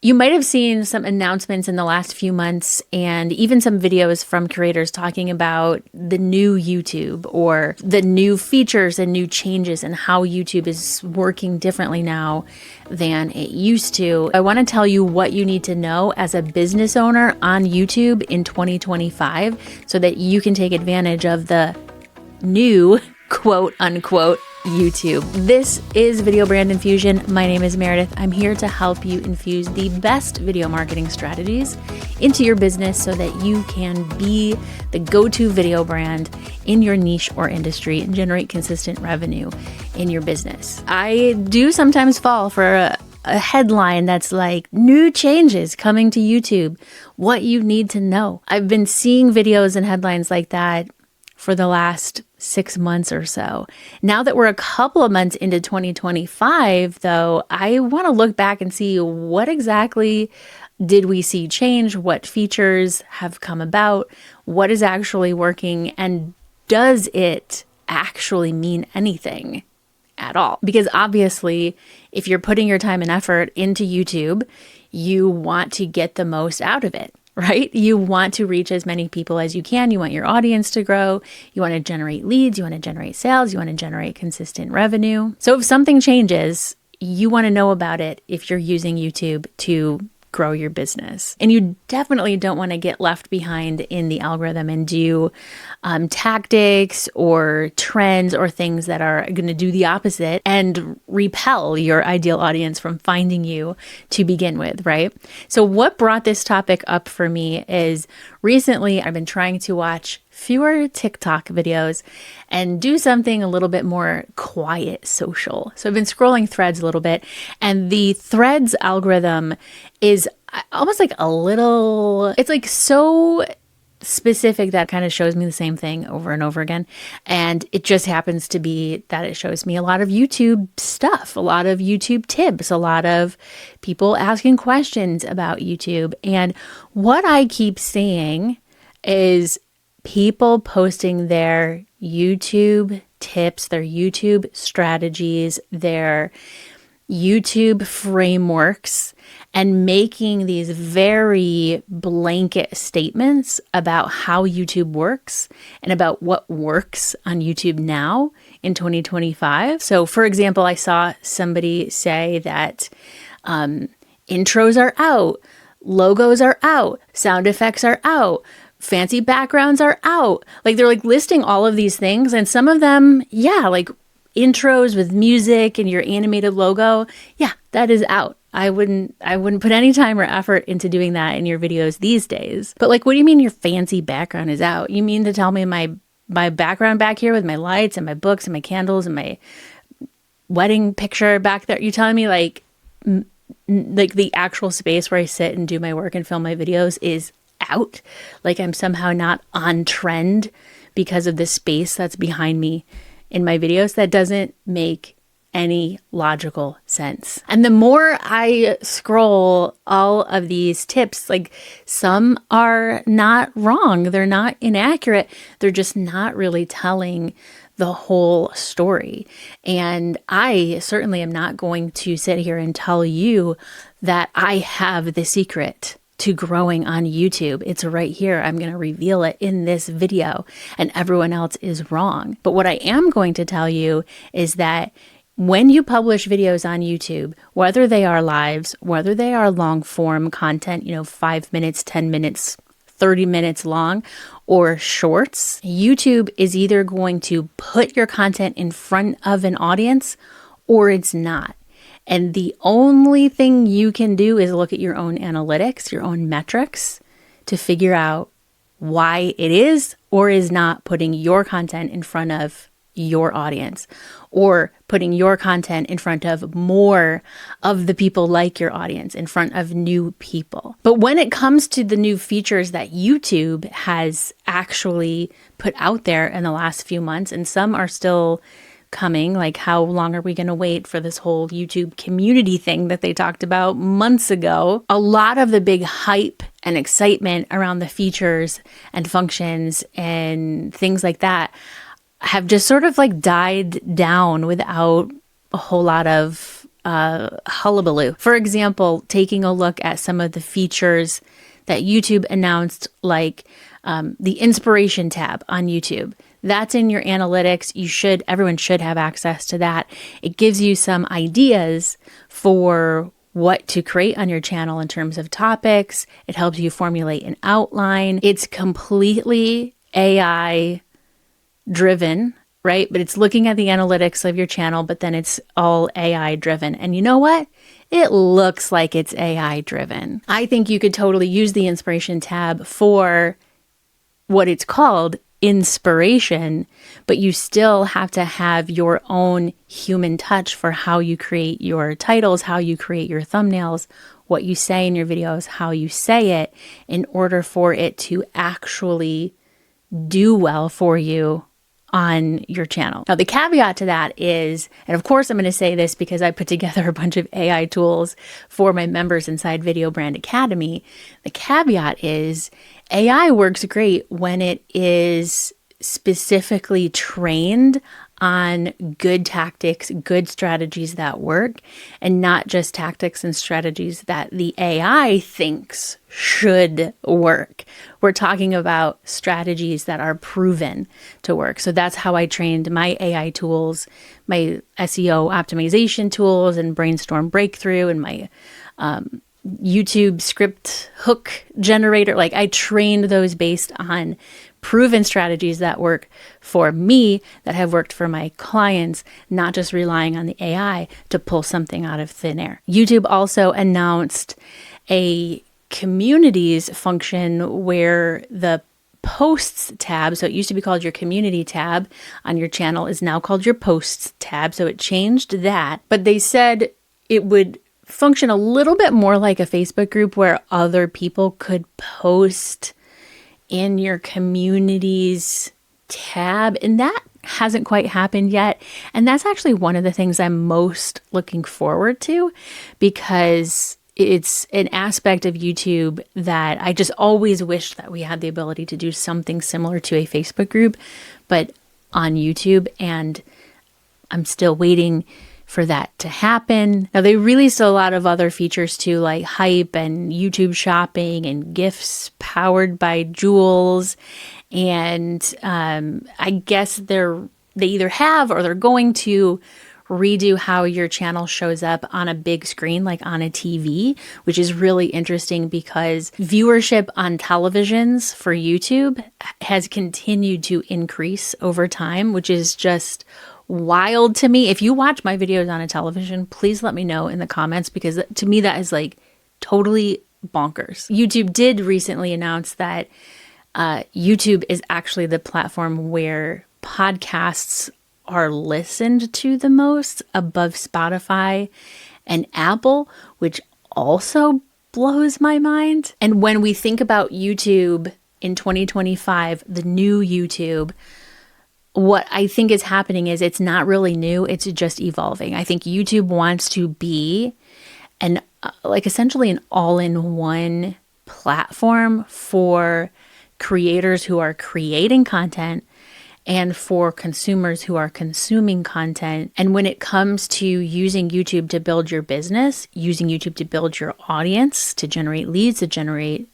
You might have seen some announcements in the last few months and even some videos from creators talking about the new YouTube or the new features and new changes and how YouTube is working differently now than it used to. I want to tell you what you need to know as a business owner on YouTube in 2025 so that you can take advantage of the new quote unquote YouTube. This is Video Brand Infusion. My name is Meredith. I'm here to help you infuse the best video marketing strategies into your business so that you can be the go-to video brand in your niche or industry and generate consistent revenue in your business. I do sometimes fall for a headline that's like new changes coming to YouTube, what you need to know. I've been seeing videos and headlines like that for the last 6 months or so. Now that we're a couple of months into 2025, though, I want to look back and see what exactly did we see change, what features have come about, what is actually working, and does it actually mean anything at all? Because obviously, if you're putting your time and effort into YouTube, you want to get the most out of it. Right? You want to reach as many people as you can. You want your audience to grow. You want to generate leads. You want to generate sales. You want to generate consistent revenue. So if something changes, you want to know about it if you're using YouTube to grow your business. And you definitely don't want to get left behind in the algorithm and do tactics or trends or things that are going to do the opposite and repel your ideal audience from finding you to begin with, right? So what brought this topic up for me is recently I've been trying to watch fewer TikTok videos and do something a little bit more quiet social. So I've been scrolling Threads a little bit, and the Threads algorithm is almost like it's like so specific that kind of shows me the same thing over and over again. And it just happens to be that it shows me a lot of YouTube stuff, a lot of YouTube tips, a lot of people asking questions about YouTube. And what I keep seeing is people posting their YouTube tips, their YouTube strategies, their YouTube frameworks, and making these very blanket statements about how YouTube works and about what works on YouTube now in 2025. So, for example, I saw somebody say that intros are out, logos are out, sound effects are out, fancy backgrounds are out. Like they're like listing all of these things, and some of them, yeah, like intros with music and your animated logo, yeah, that is out. I wouldn't put any time or effort into doing that in your videos these days. But like, what do you mean your fancy background is out? You mean to tell me my background back here with my lights and my books and my candles and my wedding picture back there? You telling me like the actual space where I sit and do my work and film my videos is out? Like I'm somehow not on trend because of the space that's behind me in my videos? That doesn't make any logical sense. And the more I scroll all of these tips, like some are not wrong, they're not inaccurate, they're just not really telling the whole story. And I certainly am not going to sit here and tell you that I have the secret to growing on YouTube. It's right here. I'm going to reveal it in this video, and everyone else is wrong. But what I am going to tell you is that when you publish videos on YouTube, whether they are lives, whether they are long form content, 5 minutes, 10 minutes, 30 minutes long, or shorts, YouTube is either going to put your content in front of an audience or it's not. And the only thing you can do is look at your own analytics, your own metrics to figure out why it is or is not putting your content in front of your audience, or putting your content in front of more of the people like your audience, in front of new people. But when it comes to the new features that YouTube has actually put out there in the last few months, and some are still coming, like how long are we going to wait for this whole YouTube community thing that they talked about months ago? A lot of the big hype and excitement around the features and functions and things like that have just sort of like died down without a whole lot of hullabaloo. For example, taking a look at some of the features that YouTube announced, like the inspiration tab on YouTube. That's in your analytics. Everyone should have access to that. It gives you some ideas for what to create on your channel in terms of topics. It helps you formulate an outline. It's completely AI driven, right? But it's looking at the analytics of your channel, but then it's all AI driven. And you know what? It looks like it's AI driven. I think you could totally use the inspiration tab for what it's called, inspiration, but you still have to have your own human touch for how you create your titles, how you create your thumbnails, what you say in your videos, how you say it, in order for it to actually do well for you on your channel. Now, the caveat to that is, and of course I'm going to say this because I put together a bunch of AI tools for my members inside Video Brand Academy. The caveat is AI works great when it is specifically trained on good tactics, good strategies that work, and not just tactics and strategies that the AI thinks should work. We're talking about strategies that are proven to work. So that's how I trained my AI tools, my SEO optimization tools and Brainstorm Breakthrough, and my YouTube script hook generator. Like, I trained those based on proven strategies that work for me, that have worked for my clients, not just relying on the AI to pull something out of thin air. YouTube also announced a communities function where the posts tab, so it used to be called your community tab on your channel, is now called your posts tab. So it changed that, but they said it would function a little bit more like a Facebook group where other people could post in your communities tab, and that hasn't quite happened yet. And that's actually one of the things I'm most looking forward to, because it's an aspect of YouTube that I just always wished that we had the ability to do something similar to a Facebook group, but on YouTube, and I'm still waiting for that to happen. Now, they released a lot of other features too, like hype and YouTube shopping and gifts powered by Jules. And I guess they either have or they're going to redo how your channel shows up on a big screen, like on a TV, which is really interesting because viewership on televisions for YouTube has continued to increase over time, which is just wild to me. If you watch my videos on a television, please let me know in the comments, because to me that is like totally bonkers. YouTube did recently announce that YouTube is actually the platform where podcasts are listened to the most, above Spotify and Apple, which also blows my mind. And when we think about YouTube in 2025, the new YouTube, what I think is happening is it's not really new, it's just evolving. I think YouTube wants to be essentially an all-in-one platform for creators who are creating content and for consumers who are consuming content. And when it comes to using YouTube to build your business, using YouTube to build your audience, to generate leads, to generate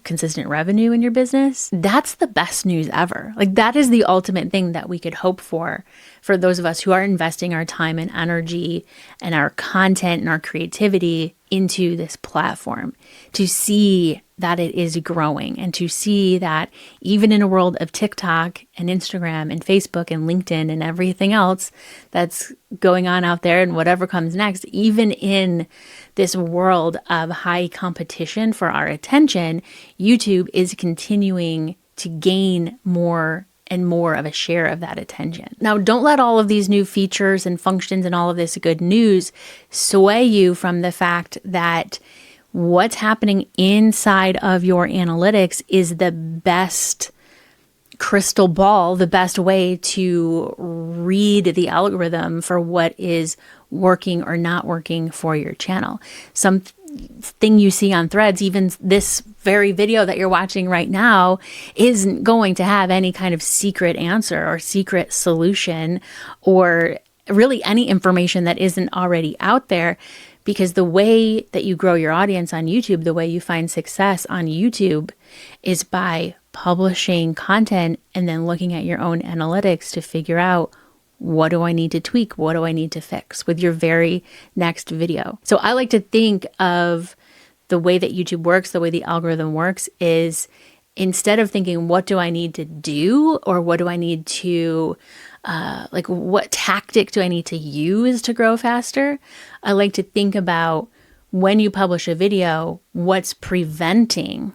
consistent revenue in your business, that's the best news ever. Like, that is the ultimate thing that we could hope for those of us who are investing our time and energy and our content and our creativity into this platform, to see that it is growing, and to see that even in a world of TikTok and Instagram and Facebook and LinkedIn and everything else that's going on out there and whatever comes next, even in this world of high competition for our attention, YouTube is continuing to gain more and more of a share of that attention. Now, don't let all of these new features and functions and all of this good news sway you from the fact that what's happening inside of your analytics is the best crystal ball, the best way to read the algorithm for what is working or not working for your channel. Something you see on Threads, even this very video that you're watching right now, isn't going to have any kind of secret answer or secret solution or really any information that isn't already out there. Because the way that you grow your audience on YouTube, the way you find success on YouTube is by publishing content and then looking at your own analytics to figure out, what do I need to tweak? What do I need to fix with your very next video? So I like to think of the way that YouTube works, the way the algorithm works is, instead of thinking, what do I need to do? Or what do I need to, what tactic do I need to use to grow faster? I like to think about, when you publish a video, what's preventing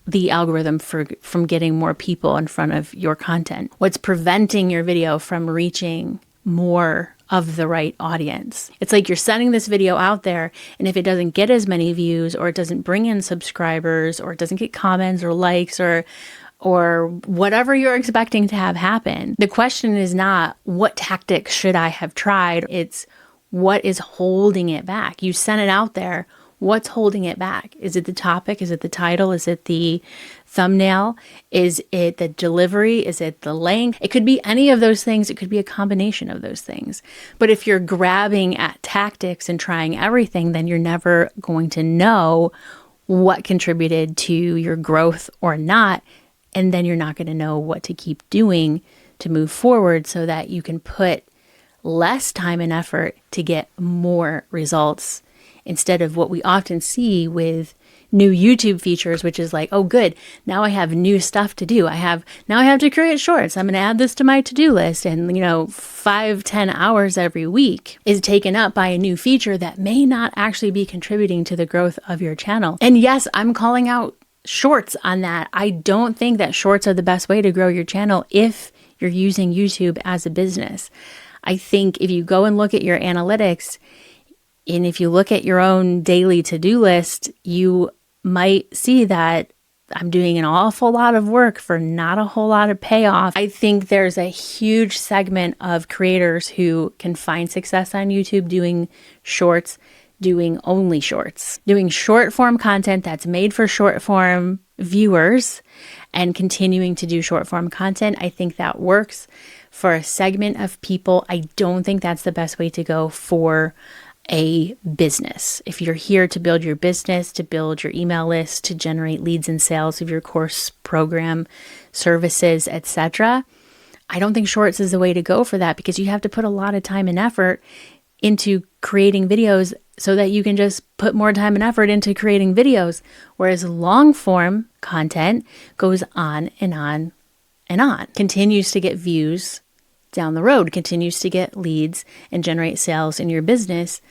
the algorithm from getting more people in front of your content? What's preventing your video from reaching more of the right audience? It's like you're sending this video out there, and if it doesn't get as many views, or it doesn't bring in subscribers, or it doesn't get comments or likes, or whatever you're expecting to have happen, the question is not, what tactics should I have tried? It's, what is holding it back? You sent it out there. What's holding it back? Is it the topic? Is it the title? Is it the thumbnail? Is it the delivery? Is it the length? It could be any of those things. It could be a combination of those things. But if you're grabbing at tactics and trying everything, then you're never going to know what contributed to your growth or not. And then you're not going to know what to keep doing to move forward so that you can put less time and effort to get more results, instead of what we often see with new YouTube features, which is like, oh, good, now I have new stuff to do. Now I have to create shorts. I'm going to add this to my to-do list. And, 5-10 hours every week is taken up by a new feature that may not actually be contributing to the growth of your channel. And yes, I'm calling out shorts on that. I don't think that shorts are the best way to grow your channel if you're using YouTube as a business. I think if you go and look at your analytics, and if you look at your own daily to-do list, you might see that I'm doing an awful lot of work for not a whole lot of payoff. I think there's a huge segment of creators who can find success on YouTube doing shorts, doing only shorts, doing short form content that's made for short form viewers, and continuing to do short form content. I think that works for a segment of people. I don't think that's the best way to go for a business. If you're here to build your business, to build your email list, to generate leads and sales of your course, program, services, etc., I don't think shorts is the way to go for that, because you have to put a lot of time and effort into creating videos so that you can just put more time and effort into creating videos. Whereas long form content goes on and on and on, continues to get views down the road, continues to get leads and generate sales in your business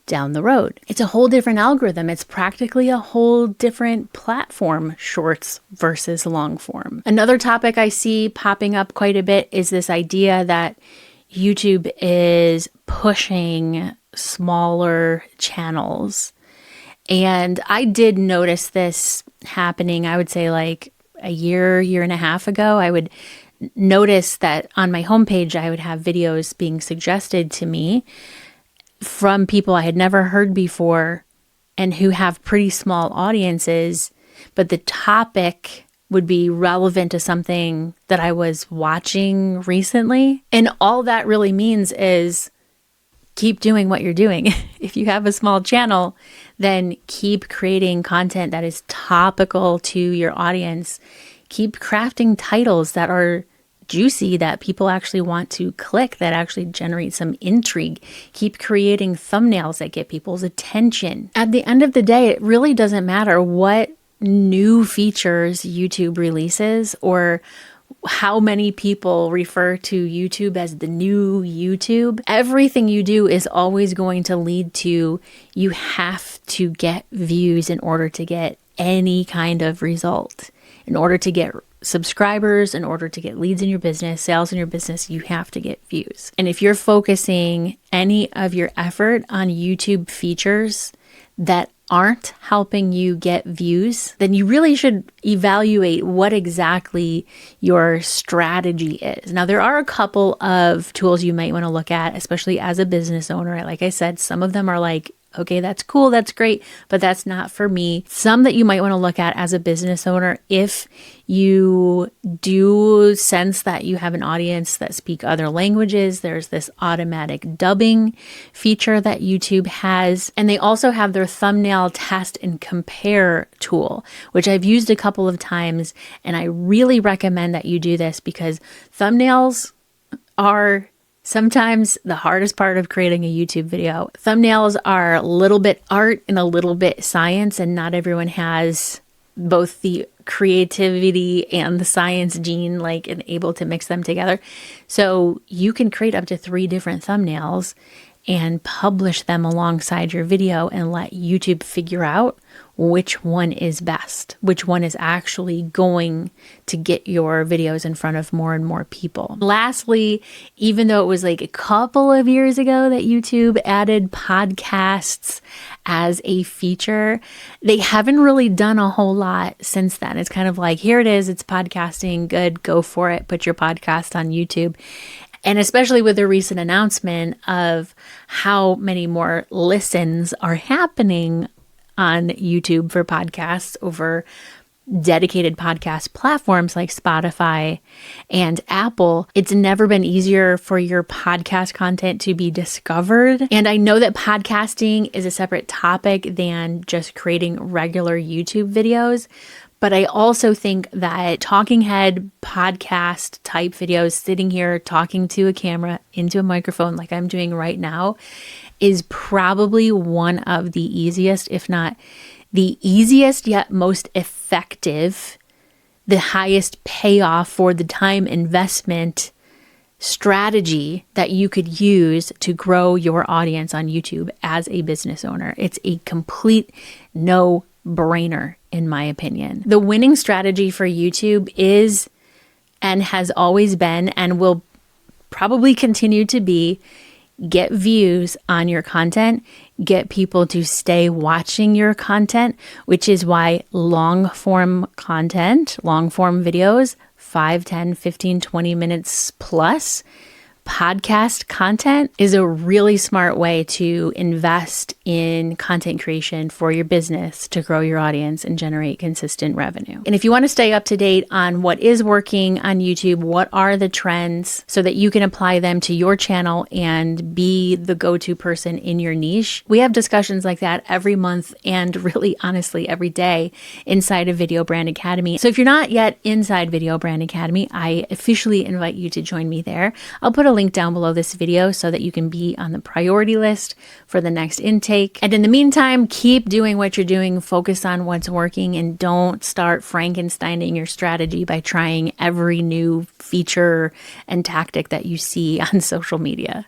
down the road. It's a whole different algorithm. It's practically a whole different platform, shorts versus long form. Another topic I see popping up quite a bit is this idea that YouTube is pushing smaller channels. And I did notice this happening, I would say like a year and a half ago. I would notice that on my homepage, I would have videos being suggested to me from people I had never heard before and who have pretty small audiences, but the topic would be relevant to something that I was watching recently. And all that really means is keep doing what you're doing. If you have a small channel, then keep creating content that is topical to your audience. Keep crafting titles that are juicy, that people actually want to click, that actually generate some intrigue. Keep creating thumbnails that get people's attention. At the end of the day, it really doesn't matter what new features YouTube releases or how many people refer to YouTube as the new YouTube. Everything you do is always going to lead to, you have to get views in order to get any kind of result. In order to get subscribers, in order to get leads in your business, sales in your business, you have to get views. And if you're focusing any of your effort on YouTube features that aren't helping you get views, then you really should evaluate what exactly your strategy is. Now, there are a couple of tools you might want to look at, especially as a business owner. Like I said, some of them are like Okay, that's cool, that's great, but that's not for me. Some that you might want to look at as a business owner if you do sense that you have an audience that speak other languages. There's this automatic dubbing feature that YouTube has, and they also have their thumbnail test and compare tool, which I've used a couple of times, and I really recommend that you do this because thumbnails are sometimes the hardest part of creating a YouTube video. Thumbnails are a little bit art and a little bit science, and not everyone has both the creativity and the science gene, like, and able to mix them together. So you can create up to 3 different thumbnails and publish them alongside your video and let YouTube figure out which one is best, which one is actually going to get your videos in front of more and more people. Lastly, even though it was like a couple of years ago that YouTube added podcasts as a feature, they haven't really done a whole lot since then. It's kind of like, here it is, it's podcasting, good, go for it, put your podcast on YouTube. And especially with the recent announcement of how many more listens are happening on YouTube for podcasts over dedicated podcast platforms like Spotify and Apple, it's never been easier for your podcast content to be discovered. And I know that podcasting is a separate topic than just creating regular YouTube videos, but I also think that talking head podcast type videos, sitting here talking to a camera into a microphone like I'm doing right now, is probably one of the easiest, if not the easiest yet most effective, the highest payoff for the time investment strategy that you could use to grow your audience on YouTube as a business owner. It's a complete no-brainer, in my opinion. The winning strategy for YouTube is, and has always been, and will probably continue to be, get views on your content, get people to stay watching your content, which is why long form content, long form videos, 5, 10, 15, 20 minutes plus, podcast content is a really smart way to invest in content creation for your business to grow your audience and generate consistent revenue. And if you want to stay up to date on what is working on YouTube, what are the trends so that you can apply them to your channel and be the go-to person in your niche, we have discussions like that every month and really honestly every day inside of Video Brand Academy. So if you're not yet inside Video Brand Academy, I officially invite you to join me there. I'll put a link down below this video so that you can be on the priority list for the next intake. And in the meantime, keep doing what you're doing, focus on what's working, and don't start Frankensteining your strategy by trying every new feature and tactic that you see on social media.